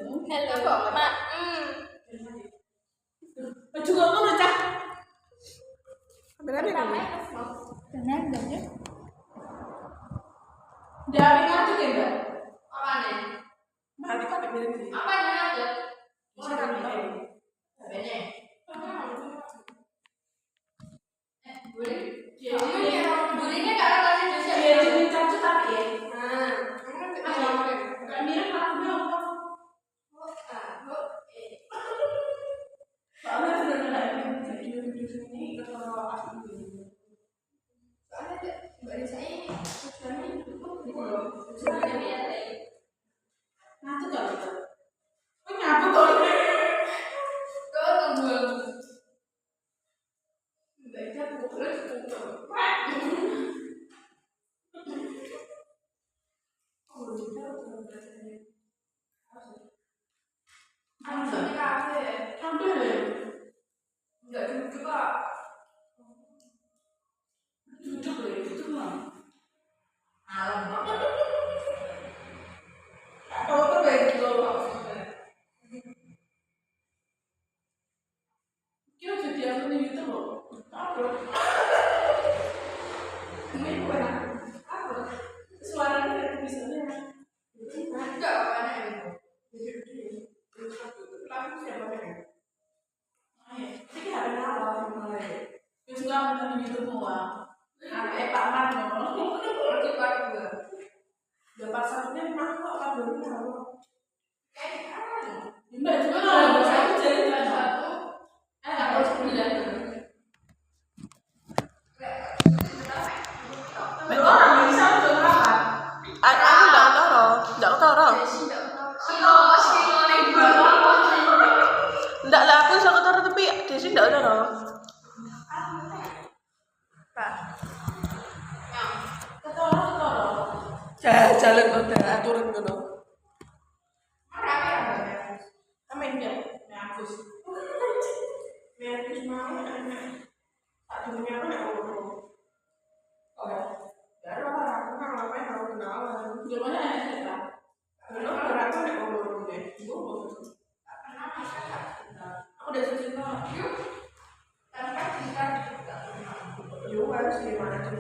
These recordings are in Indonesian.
Halo, Mak. Baju kamu udah cak. Berapa Pertama ini? benar ya. Dari ngaduk ya, Mbak? Apa nih? Nanti kok dibilang sih. Apa yang ada? Bisa kan tahu. Bene. Boleh. Jadi Bolehnya kalau kasih dosa. dia jadi cacut tapi ya. Nah, Kayak mirip lagunya apa? Soalnya benar-benar ada video ini kalau aku ini. soalnya Mbak Risa ini tujuannya cukup gitu loh. Tujuannya biar Nanti kalau itu. Oh nyapa tuh. kau tunggu. Mbak Ika pukul tutup. Oh, itu Ini kafe. hampir ya. Enggak duduk kok. Duduk ya, itu mah. Malam. Kalau tuh kayak gitu loh. Kira jadi aku nih gitu loh. Apa? Ini bukan apa? Suaranya kayak tulisannya. Enggak apa-apa itu. Lagu siapa ya? Ini ada nama mulai. Terus kamu tadi gitu semua. Pak Man ngomong. Nanti part 2. Dapat satunya memang kok kabelnya tahu. Kan. Mbak juga kalau saya jadi Part 1. Part 9. orang bisa untuk apa? Aku nggak tahu. Nggak lah, aku bisa tahu tapi Desi nggak tahu. Pak. Ketoro. Jalan udah aturan gitu. Amin ya. Bagus. Bagus mau tak dunia apa ya Allah. Oh ya. Dari orang aku kan ngapain tahu kenalan. Gimana ya kita? Kalau orang aku nek ngomong deh. Aku udah cerita. Yo harus gimana tuh?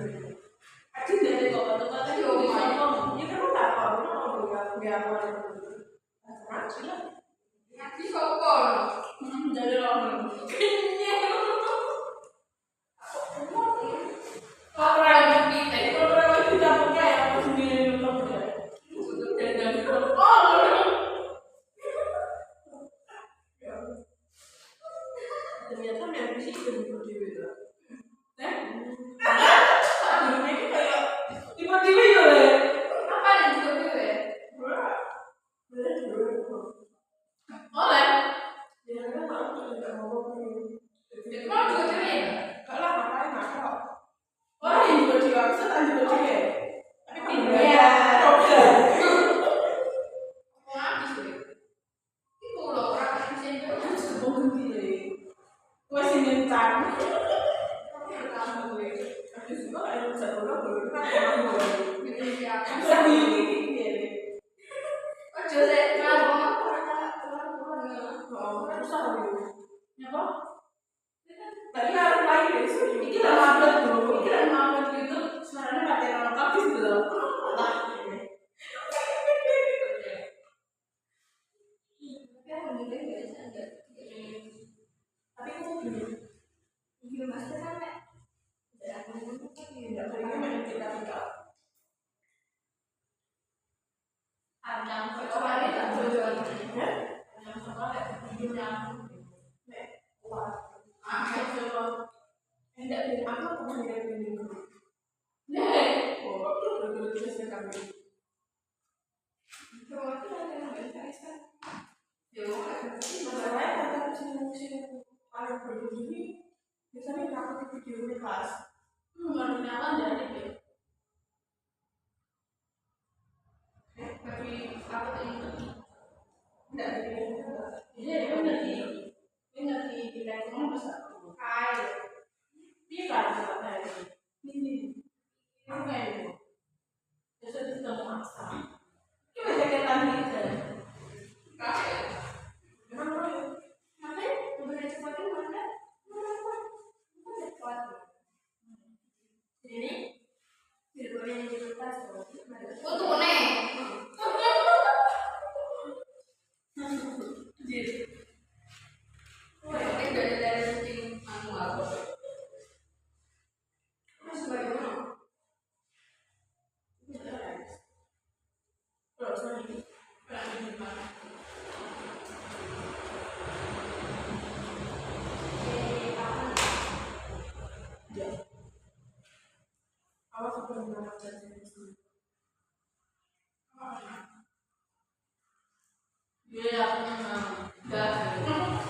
Aji dari kok kata-kata yo ngomong. Ya kan tak tahu enggak mau. Macam lah. Nanti sopor. Jadi orang. Orang kita punya yang aku sendiri nonton ya. Ternyata memang sih itu tiba-tiba. Akhirnya itu kayak tiba-tiba ya le. Apa yang tiba-tiba ya? Oleh. Ya kan aku tidak ngomong ini. Mau tiba-tiba ya? Kalau ngapain ngaco? Orang yang tiba-tiba aku tak tiba-tiba. Tapi kan ya. Mau habis deh. Itu loh orang bisa itu. Sebelum gini. Gue sih minta. Aku suka air satu orang baru kan orang baru. Bisa begini. Oh jadi ngomong Oh, susah gitu. Apa? Tadi harus lagi deh. Ini kan mampet dulu. Ini kan mampet gitu. Suaranya pakai nama kapis gitu loh. Nah, ini. Tapi aku gini. Gila master kan Nek? Tidak boleh main kita. Ada sekolah ini tak jual-jual. Yang sekolah video yang kuat. Ah, Coba. Enggak deh, aku pernah lihat ini. nih. Oh, udah selesai kami. Coba tuh ada yang nggak bisa. Yo, Masalahnya kata musim paling begini, biasanya takut video ini kelas. Baru nyala jadi deh. tapi aku tuh itu. Enggak ini. Iya, ini ngerti kita cuma bisa. Hai. Dia kan kata ini. Ini kayak ini. Biasa kita maksa. Kita jaga tadi. Kasih. Ya. Awas sebenarnya jadi Dia aku menang. Dia aku menang.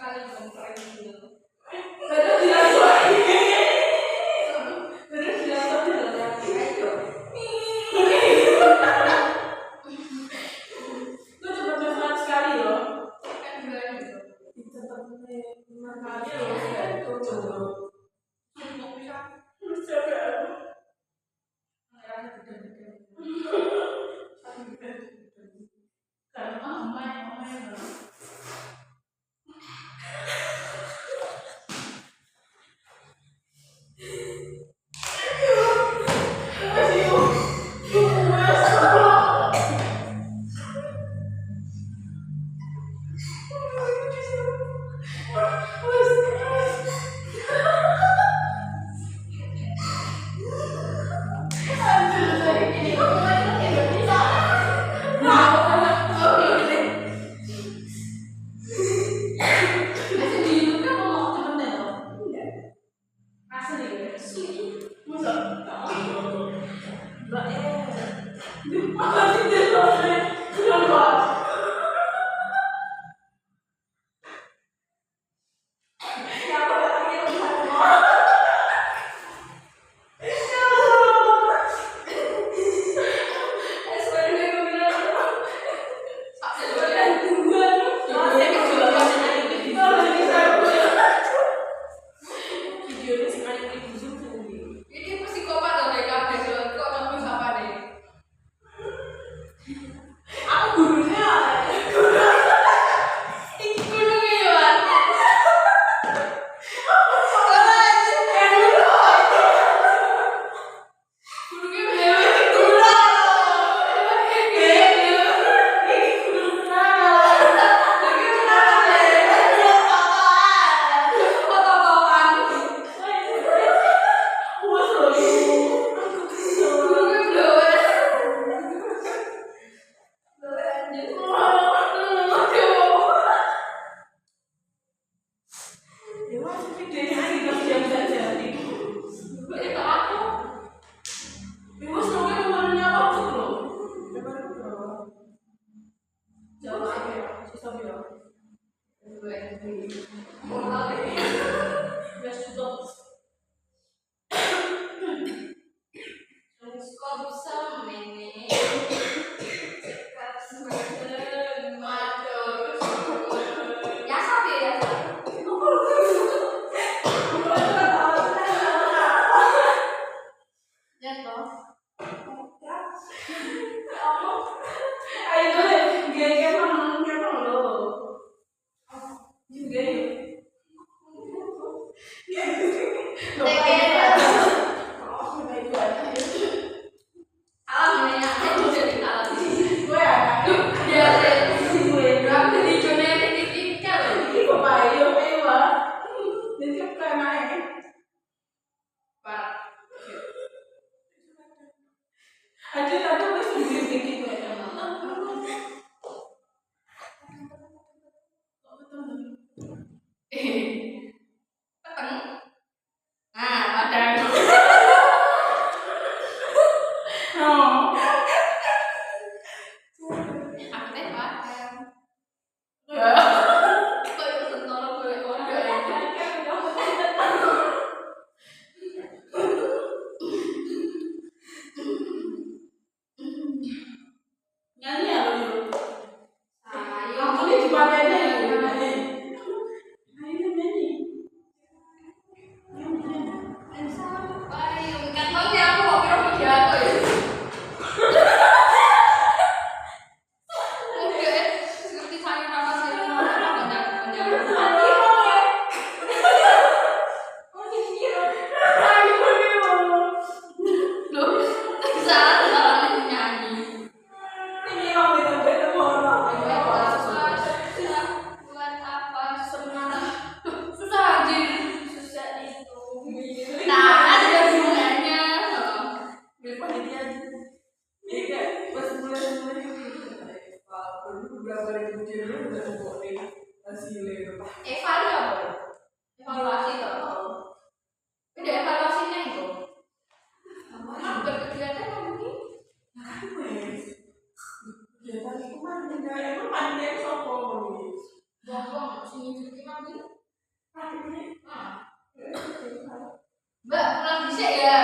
kalau yang gitu kan Lihat toh. Ayo gaya kemang lo. Juga yuk. Evaluasi toh. Udah evaluasinya itu. Berkegiatan apa mungkin? Mbak, pulang bisa ya?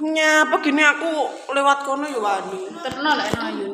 Nyapa gini aku lewat kono ya wani. Terkenal lah ayu.